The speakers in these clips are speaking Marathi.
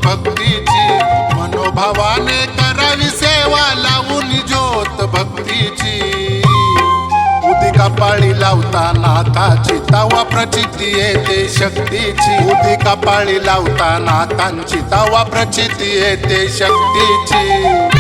भक्तीची, मनोभावाने करावी सेवा लावून ज्योत भक्तीची। उदिका पाळी लावता नाथाची तवा प्रचिती येते शक्तीची, उदिका पाळी लावता नाथांची तवा प्रचिती येते शक्तीची।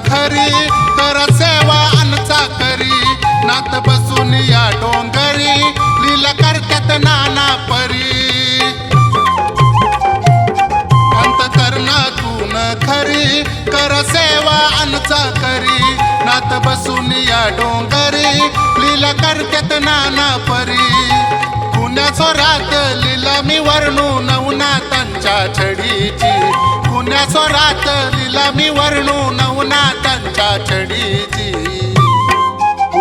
खरी कर सेवा अनचा करी, नाथ बसून या डोंगरी लीला करतात नाना परी। अंतकरणातून खरी कर सेवा अनचा करी, नाथ बसून या डोंगरी लीला करतात नाना परी। कुण्या स्वरात लीला मी वर्णू नवनाथांच्या छडीची, कुण्या स्वरात लीला मी वर्णू नवनाथांच्या छडीची।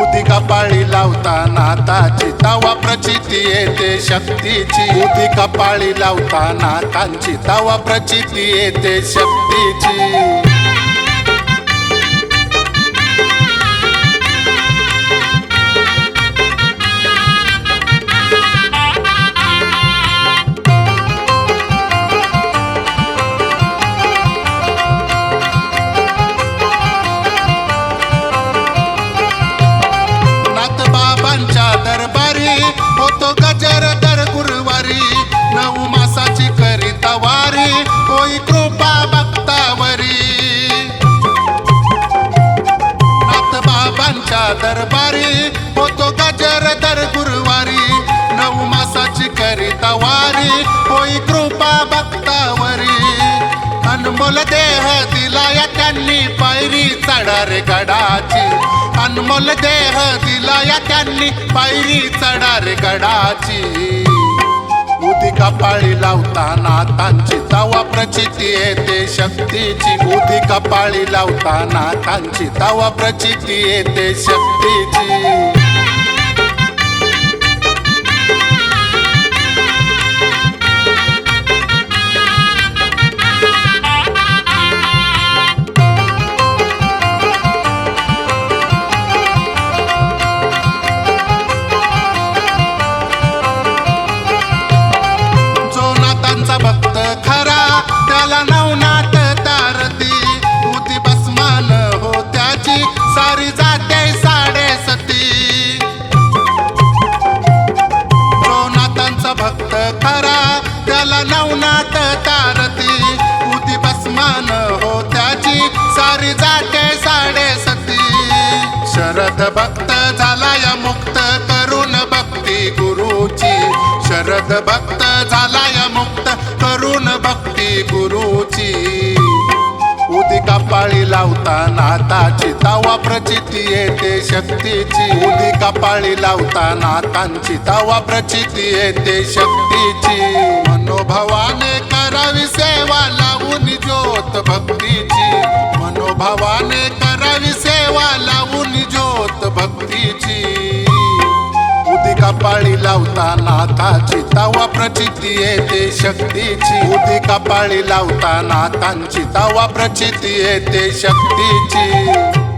उदिका पाळी लावता नाथाची तवा प्रचिती येते शक्तीची, उदिका पाळी लावता नाथांची तवा प्रचिती येते शक्तीची। दरबारी होतो गजर दर गुरुवारी, नऊ मासाची करीता वारी होई कृपा भक्तावरी। नाथ बाबांच्या दरबारी होतो गजर दर गुरुवारी, नऊ मासाची करीता वारी होई कृपा भक्तावरी। अनमोल देह दिलाया त्यांनी पायरी चढार गडाची, अनमोल देह दिलाया त्यांनी पायरी चढार गडाची। उदिका पाळी लावता नाथांची तवा प्रचिती येते शक्तीची, उदिका पाळी लावता नाथांची तवा प्रचिती येते शक्तीची। भक्त खरा त्याला नवनाथ तारती, उदी भस्मान हो त्याची सारी जाते साडेसती। जो नाथांचा भक्त खरा त्याला नवनाथ तारती, उदी भस्मान हो त्याची सारी जाते साडेसती। शरद भक्त झाला या मुक्त करून भक्ती गुरुची, शरद भक्त झाला या मुक्त करून भक्ती गुरुची। उदिका पाळी लावता नाथाची तवा प्रचिती येते शक्तीची, उदिका पाळी लावता नाथांची तवा प्रचिती येते शक्तीची। मनोभावाने करावी सेवा लावून ज्योत भक्तीची, मनोभावाने करावी सेवा लावून ज्योत भक्तीची। उदिका पाळी लावता नाथाची तवा प्रचिती येते शक्तीची, उदिका पाळी लावता नाथांची तवा प्रचिती येते शक्तीची।